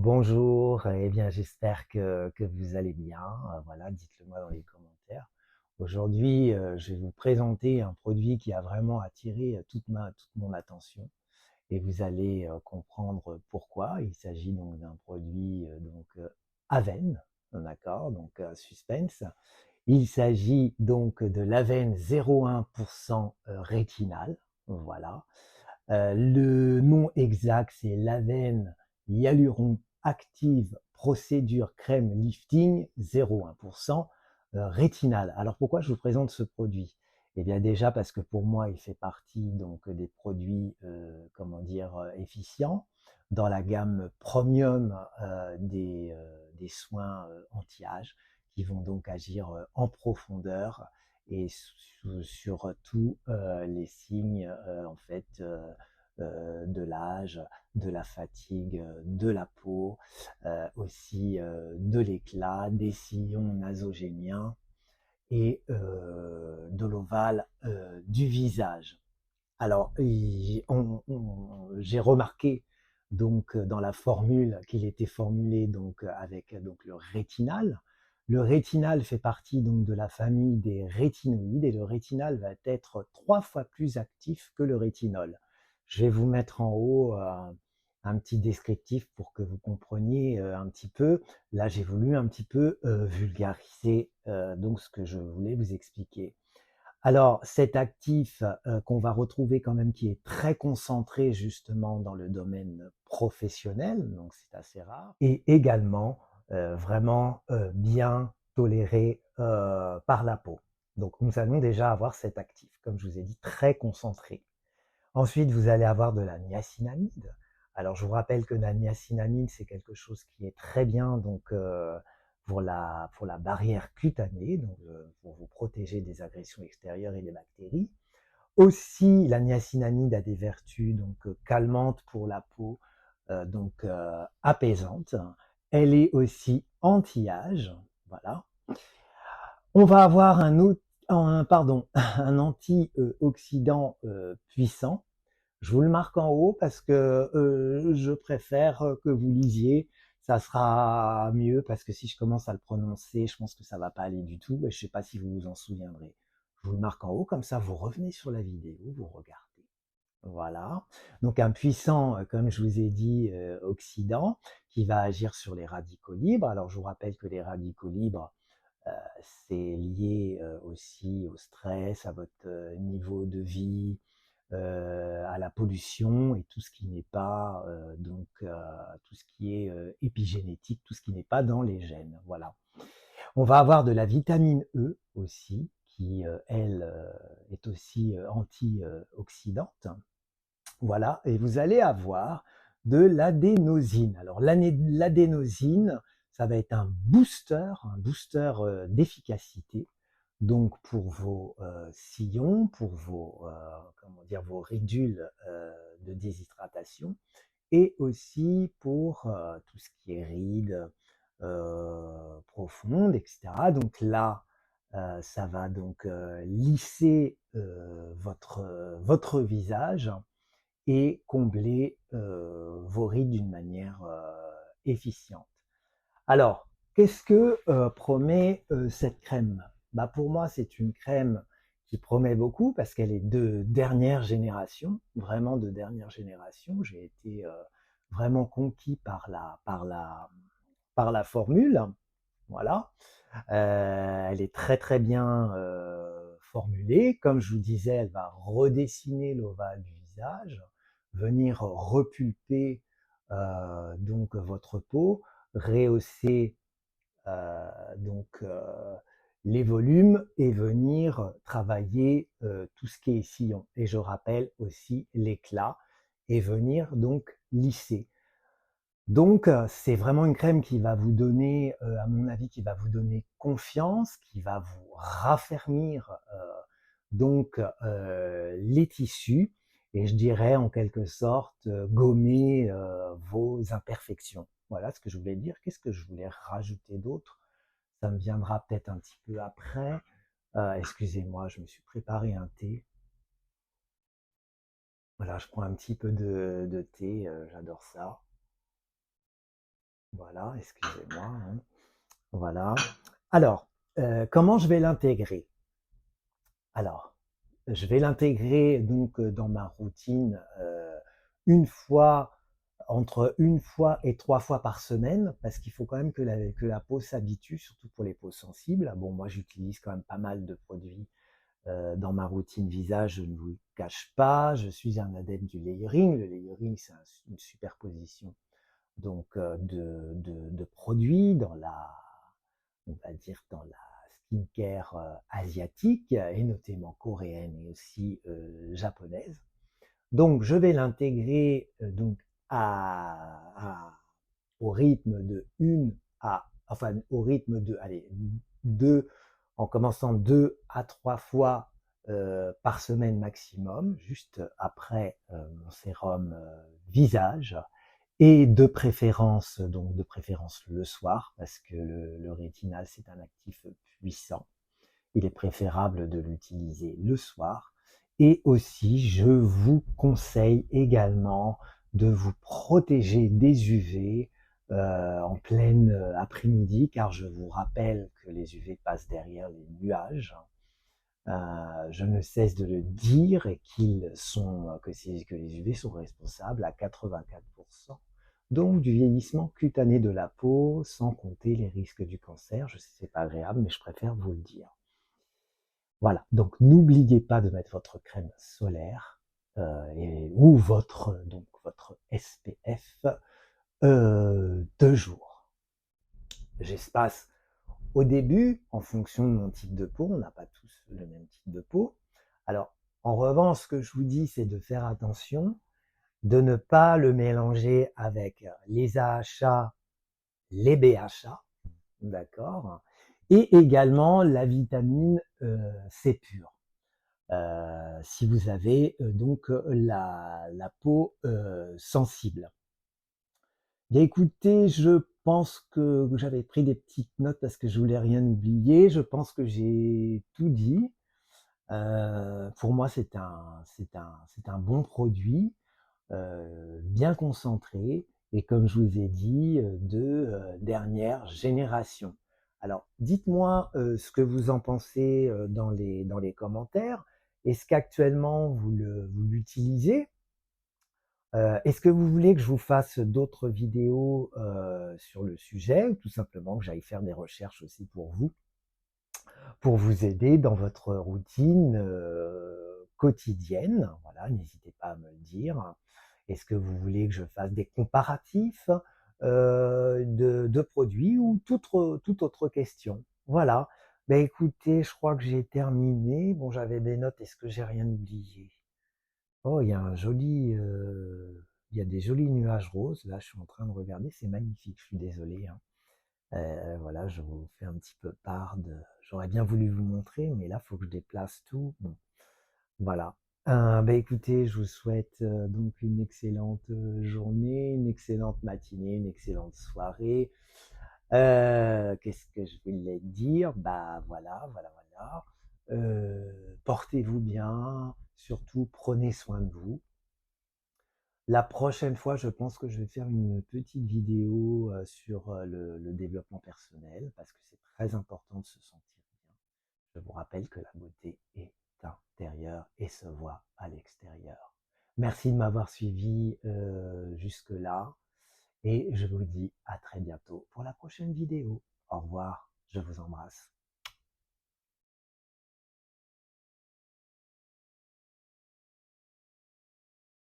Bonjour, eh bien j'espère que vous allez bien. Voilà, dites-le moi dans les commentaires. Aujourd'hui, je vais vous présenter un produit qui a vraiment attiré toute mon attention et vous allez comprendre pourquoi. Il s'agit donc d'un produit Aven, d'accord, donc suspense. Il s'agit donc de l'Aven 0,1% rétinal, voilà. Le nom exact, c'est l'Aven Hyaluron Active Procédure Crème Lifting 0,1% rétinal. Alors pourquoi je vous présente ce produit? Eh bien déjà parce que pour moi, il fait partie donc des produits, comment dire, efficients dans la gamme premium des soins anti-âge qui vont donc agir en profondeur et sur tous les signes en fait de l'âge, de la fatigue, de la peau, aussi de l'éclat, des sillons nasogéniens et de l'ovale du visage. Alors, j'ai remarqué donc dans la formule qu'il était formulé donc avec donc le rétinal. Le rétinal fait partie donc de la famille des rétinoïdes et le rétinal va être 3 fois plus actif que le rétinol. Je vais vous mettre en haut un petit descriptif pour que vous compreniez un petit peu. Là, j'ai voulu un petit peu vulgariser donc ce que je voulais vous expliquer. Alors, cet actif qu'on va retrouver quand même qui est très concentré justement dans le domaine professionnel, donc c'est assez rare, et également vraiment bien toléré par la peau. Donc nous allons déjà avoir cet actif, comme je vous ai dit, très concentré. Ensuite, vous allez avoir de la niacinamide. Alors, je vous rappelle que la niacinamide, c'est quelque chose qui est très bien donc pour la barrière cutanée, donc pour vous protéger des agressions extérieures et des bactéries. Aussi, la niacinamide a des vertus donc calmantes pour la peau, apaisante. Elle est aussi anti-âge, voilà. On va avoir un antioxydant puissant. Je vous le marque en haut parce que je préfère que vous lisiez. Ça sera mieux parce que si je commence à le prononcer, je pense que ça va pas aller du tout. Et je sais pas si vous vous en souviendrez. Je vous le marque en haut, comme ça vous revenez sur la vidéo, vous regardez. Voilà. Donc un puissant, comme je vous ai dit, oxydant, qui va agir sur les radicaux libres. Alors je vous rappelle que les radicaux libres, euh, c'est lié aussi au stress, à votre niveau de vie, à la pollution et tout ce qui n'est pas tout ce qui est épigénétique, tout ce qui n'est pas dans les gènes. Voilà. On va avoir de la vitamine E aussi, qui elle est aussi antioxydante. Voilà, et vous allez avoir de l'adénosine. Alors l'adénosine, ça va être un booster d'efficacité. Donc pour vos sillons, pour vos comment dire vos ridules de déshydratation, et aussi pour tout ce qui est rides profondes, etc. Donc là, ça va donc lisser votre visage et combler vos rides d'une manière efficiente. Alors, qu'est-ce que promet cette crème? Bah, pour moi, c'est une crème qui promet beaucoup parce qu'elle est de dernière génération, vraiment de dernière génération. J'ai été vraiment conquis par la formule. Voilà. Elle est très très bien formulée. Comme je vous disais, elle va redessiner l'ovale du visage, venir repulper donc votre peau, rehausser donc les volumes et venir travailler tout ce qui est sillon. Et je rappelle aussi l'éclat et venir donc lisser. Donc, c'est vraiment une crème qui va vous donner, à mon avis, qui va vous donner confiance, qui va vous raffermir les tissus et je dirais en quelque sorte gommer vos imperfections. Voilà ce que je voulais dire. Qu'est-ce que je voulais rajouter d'autre? Ça me viendra peut-être un petit peu après. Excusez-moi, je me suis préparé un thé. Voilà, je prends un petit peu de thé, j'adore ça. Voilà, excusez-moi, hein. Voilà. Alors, comment je vais l'intégrer? Alors, je vais l'intégrer donc dans ma routine une fois, entre une fois et 3 fois par semaine, parce qu'il faut quand même que la peau s'habitue, surtout pour les peaux sensibles. Bon, moi j'utilise quand même pas mal de produits dans ma routine visage, je ne vous le cache pas. Je suis un adepte du layering. Le layering, c'est une superposition donc de produits dans la, on va dire dans la skincare asiatique et notamment coréenne et aussi japonaise. Donc je vais l'intégrer donc au rythme de au rythme de, allez, deux, en commençant 2 à 3 fois par semaine maximum, juste après mon sérum visage, et de préférence le soir, parce que le rétinal, c'est un actif puissant. Il est préférable de l'utiliser le soir. Et aussi, je vous conseille également de vous protéger des UV en pleine après-midi, car je vous rappelle que les UV passent derrière les nuages. Je ne cesse de le dire et que les UV sont responsables à 84% donc du vieillissement cutané de la peau, sans compter les risques du cancer. Je sais, c'est pas agréable, mais je préfère vous le dire. Voilà, donc n'oubliez pas de mettre votre crème solaire ou votre SPF 2 jours. J'espace au début, en fonction de mon type de peau, on n'a pas tous le même type de peau. Alors, en revanche, ce que je vous dis, c'est de faire attention, de ne pas le mélanger avec les AHA, les BHA, d'accord, et également la vitamine C pure. Si vous avez donc la peau sensible. Bien écoutez, je pense que j'avais pris des petites notes parce que je voulais rien oublier. Je pense que j'ai tout dit. Pour moi, c'est un bon produit, bien concentré et comme je vous ai dit, de dernière génération. Alors, dites-moi ce que vous en pensez dans les commentaires. Est-ce qu'actuellement vous l'utilisez? Est-ce que vous voulez que je vous fasse d'autres vidéos sur le sujet ou tout simplement que j'aille faire des recherches aussi pour vous aider dans votre routine quotidienne? Voilà, n'hésitez pas à me le dire. Est-ce que vous voulez que je fasse des comparatifs de produits ou toute autre question? Voilà. Ben écoutez, je crois que j'ai terminé. Bon, j'avais des notes. Est-ce que j'ai rien oublié? Oh, il y a des jolis nuages roses. Là, je suis en train de regarder. C'est magnifique. Je suis désolé, hein. Voilà, je vous fais un petit peu part de. J'aurais bien voulu vous montrer, mais là, il faut que je déplace tout. Bon, voilà. Bah écoutez, je vous souhaite donc une excellente journée, une excellente matinée, une excellente soirée. Qu'est-ce que je voulais dire? Bah voilà, voilà, voilà. Portez-vous bien, surtout prenez soin de vous. La prochaine fois, je pense que je vais faire une petite vidéo sur le développement personnel parce que c'est très important de se sentir bien. Je vous rappelle que la beauté est intérieure et se voit à l'extérieur. Merci de m'avoir suivi jusque-là et je vous dis à très bientôt pour la prochaine vidéo. Au revoir, je vous embrasse.